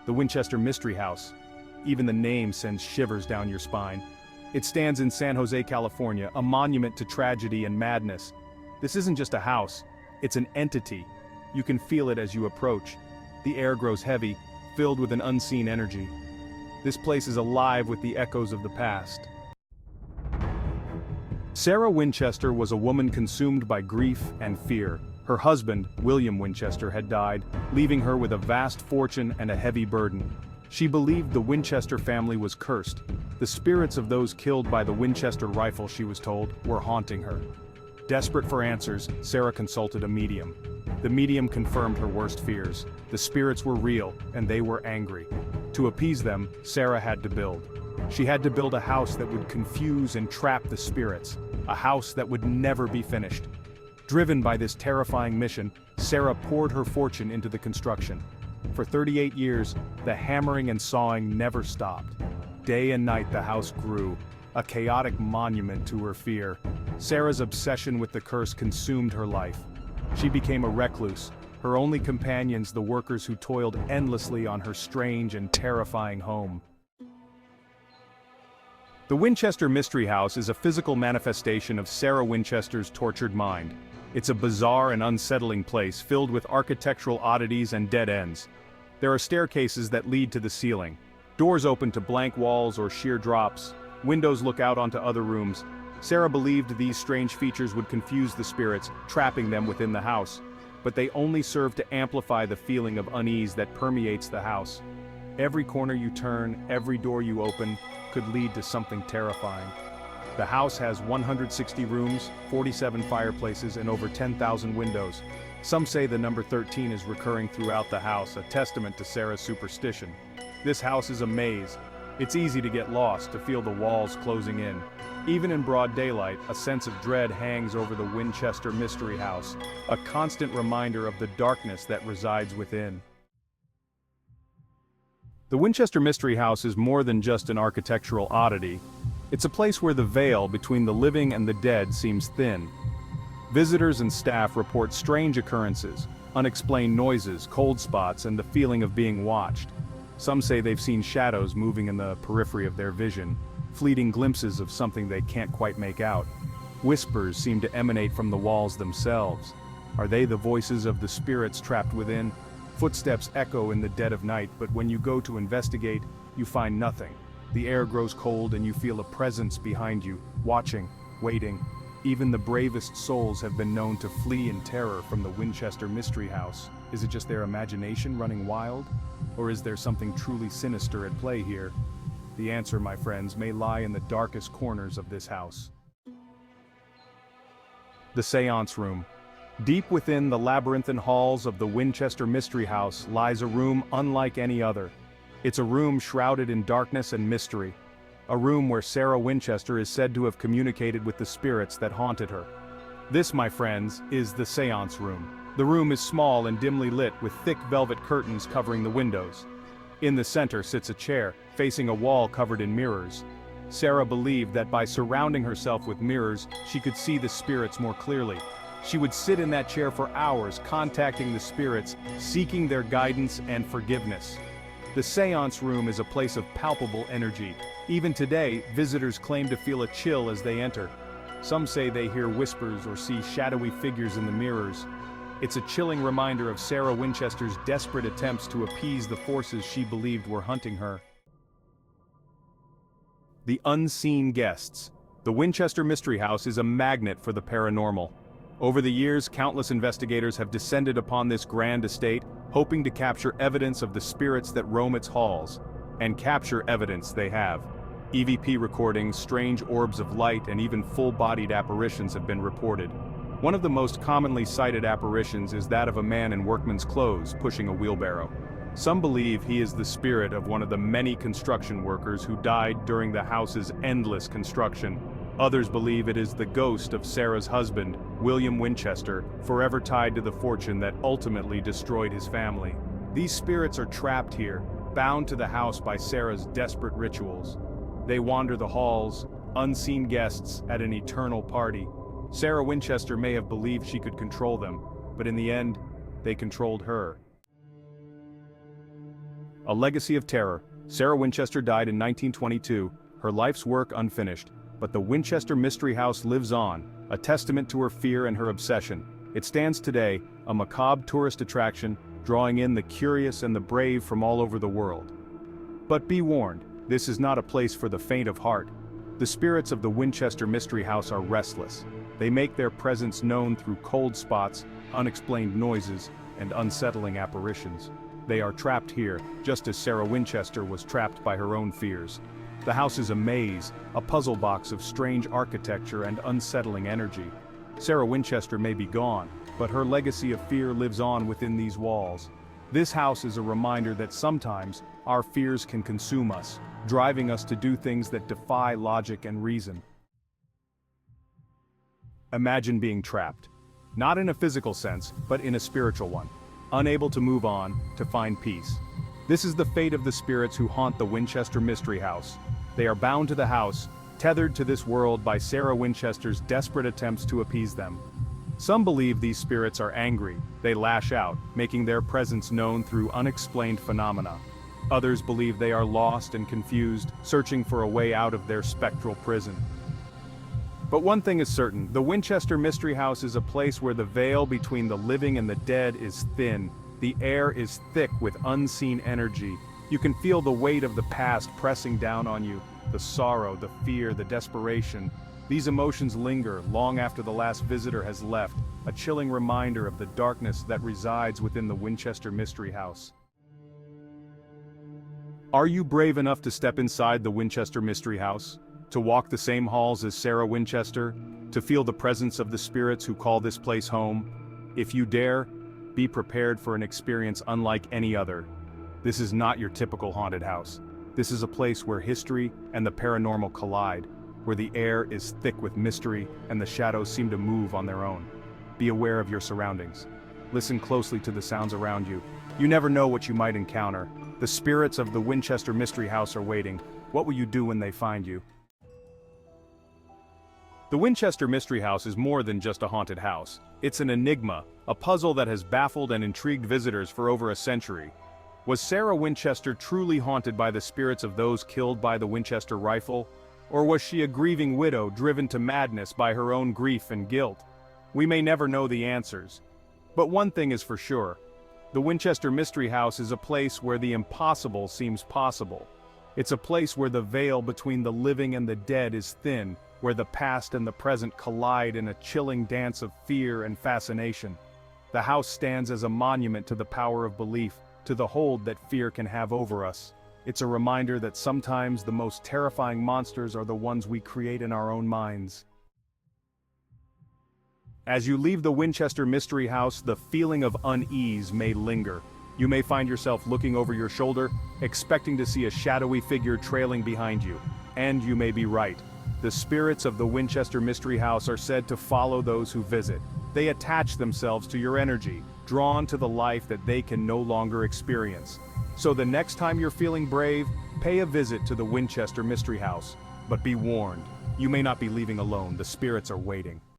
the Winchester Mystery House. Even the name sends shivers down your spine. It stands in San Jose, California, a monument to tragedy and madness. This isn't just a house, it's an entity. You can feel it as you approach. The air grows heavy, filled with an unseen energy. This place is alive with the echoes of the past. Sarah Winchester was a woman consumed by grief and fear. Her husband, William Winchester, had died, leaving her with a vast fortune and a heavy burden. She believed the Winchester family was cursed. The spirits of those killed by the Winchester rifle, she was told, were haunting her. Desperate for answers, Sarah consulted a medium. The medium confirmed her worst fears. The spirits were real, and they were angry. To appease them, Sarah had to build. She had to build a house that would confuse and trap the spirits, a house that would never be finished. Driven by this terrifying mission, Sarah poured her fortune into the construction. For 38 years, the hammering and sawing never stopped. Day and night the house grew, a chaotic monument to her fear. Sarah's obsession with the curse consumed her life. She became a recluse, her only companions the workers who toiled endlessly on her strange and terrifying home. The Winchester Mystery House is a physical manifestation of Sarah Winchester's tortured mind. It's a bizarre and unsettling place filled with architectural oddities and dead ends. There are staircases that lead to the ceiling. Doors open to blank walls or sheer drops. Windows look out onto other rooms. Sarah believed these strange features would confuse the spirits, trapping them within the house. But they only serve to amplify the feeling of unease that permeates the house. Every corner you turn, every door you open, could lead to something terrifying. The house has 160 rooms, 47 fireplaces, and over 10,000 windows. Some say the number 13 is recurring throughout the house, a testament to Sarah's superstition. This house is a maze. It's easy to get lost, to feel the walls closing in. Even in broad daylight, a sense of dread hangs over the Winchester Mystery House, a constant reminder of the darkness that resides within. The Winchester Mystery House is more than just an architectural oddity. It's a place where the veil between the living and the dead seems thin. Visitors and staff report strange occurrences, unexplained noises, cold spots, and the feeling of being watched. Some say they've seen shadows moving in the periphery of their vision, fleeting glimpses of something they can't quite make out. Whispers seem to emanate from the walls themselves. Are they the voices of the spirits trapped within? Footsteps echo in the dead of night, but when you go to investigate, you find nothing. The air grows cold and you feel a presence behind you, watching, waiting. Even the bravest souls have been known to flee in terror from the Winchester Mystery House. Is it just their imagination running wild? Or is there something truly sinister at play here? The answer, my friends, may lie in the darkest corners of this house. The Séance Room. Deep within the labyrinthine halls of the Winchester Mystery House lies a room unlike any other. It's a room shrouded in darkness and mystery. A room where Sarah Winchester is said to have communicated with the spirits that haunted her. This, my friends, is the Séance Room. The room is small and dimly lit with thick velvet curtains covering the windows. In the center sits a chair, facing a wall covered in mirrors. Sarah believed that by surrounding herself with mirrors, she could see the spirits more clearly. She would sit in that chair for hours, contacting the spirits, seeking their guidance and forgiveness. The Séance Room is a place of palpable energy. Even today, visitors claim to feel a chill as they enter. Some say they hear whispers or see shadowy figures in the mirrors. It's a chilling reminder of Sarah Winchester's desperate attempts to appease the forces she believed were hunting her. The unseen guests. The Winchester Mystery House is a magnet for the paranormal. Over the years, countless investigators have descended upon this grand estate, hoping to capture evidence of the spirits that roam its halls. And capture evidence they have. EVP recordings, strange orbs of light, and even full-bodied apparitions have been reported. One of the most commonly cited apparitions is that of a man in workman's clothes pushing a wheelbarrow. Some believe he is the spirit of one of the many construction workers who died during the house's endless construction. Others believe it is the ghost of Sarah's husband, William Winchester, forever tied to the fortune that ultimately destroyed his family. These spirits are trapped here, bound to the house by Sarah's desperate rituals. They wander the halls, unseen guests at an eternal party. Sarah Winchester may have believed she could control them, but in the end, they controlled her. A legacy of terror. Sarah Winchester died in 1922, her life's work unfinished, but the Winchester Mystery House lives on, a testament to her fear and her obsession. It stands today, a macabre tourist attraction, drawing in the curious and the brave from all over the world. But be warned, this is not a place for the faint of heart. The spirits of the Winchester Mystery House are restless. They make their presence known through cold spots, unexplained noises, and unsettling apparitions. They are trapped here, just as Sarah Winchester was trapped by her own fears. The house is a maze, a puzzle box of strange architecture and unsettling energy. Sarah Winchester may be gone, but her legacy of fear lives on within these walls. This house is a reminder that sometimes, our fears can consume us, driving us to do things that defy logic and reason. Imagine being trapped. Not in a physical sense, but in a spiritual one. Unable to move on, to find peace. This is the fate of the spirits who haunt the Winchester Mystery House. They are bound to the house, tethered to this world by Sarah Winchester's desperate attempts to appease them. Some believe these spirits are angry, they lash out, making their presence known through unexplained phenomena. Others believe they are lost and confused, searching for a way out of their spectral prison. But one thing is certain, the Winchester Mystery House is a place where the veil between the living and the dead is thin. The air is thick with unseen energy. You can feel the weight of the past pressing down on you, the sorrow, the fear, the desperation. These emotions linger long after the last visitor has left, a chilling reminder of the darkness that resides within the Winchester Mystery House. Are you brave enough to step inside the Winchester Mystery House? To walk the same halls as Sarah Winchester? To feel the presence of the spirits who call this place home? If you dare, be prepared for an experience unlike any other. This is not your typical haunted house. This is a place where history and the paranormal collide, where the air is thick with mystery and the shadows seem to move on their own. Be aware of your surroundings. Listen closely to the sounds around you. You never know what you might encounter. The spirits of the Winchester Mystery House are waiting. What will you do when they find you? The Winchester Mystery House is more than just a haunted house. It's an enigma, a puzzle that has baffled and intrigued visitors for over a century. Was Sarah Winchester truly haunted by the spirits of those killed by the Winchester rifle? Or was she a grieving widow driven to madness by her own grief and guilt? We may never know the answers. But one thing is for sure. The Winchester Mystery House is a place where the impossible seems possible. It's a place where the veil between the living and the dead is thin, where the past and the present collide in a chilling dance of fear and fascination. The house stands as a monument to the power of belief, to the hold that fear can have over us. It's a reminder that sometimes the most terrifying monsters are the ones we create in our own minds. As you leave the Winchester Mystery House, the feeling of unease may linger. You may find yourself looking over your shoulder, expecting to see a shadowy figure trailing behind you. And you may be right. The spirits of the Winchester Mystery House are said to follow those who visit. They attach themselves to your energy, drawn to the life that they can no longer experience. So the next time you're feeling brave, pay a visit to the Winchester Mystery House. But be warned, you may not be leaving alone, the spirits are waiting.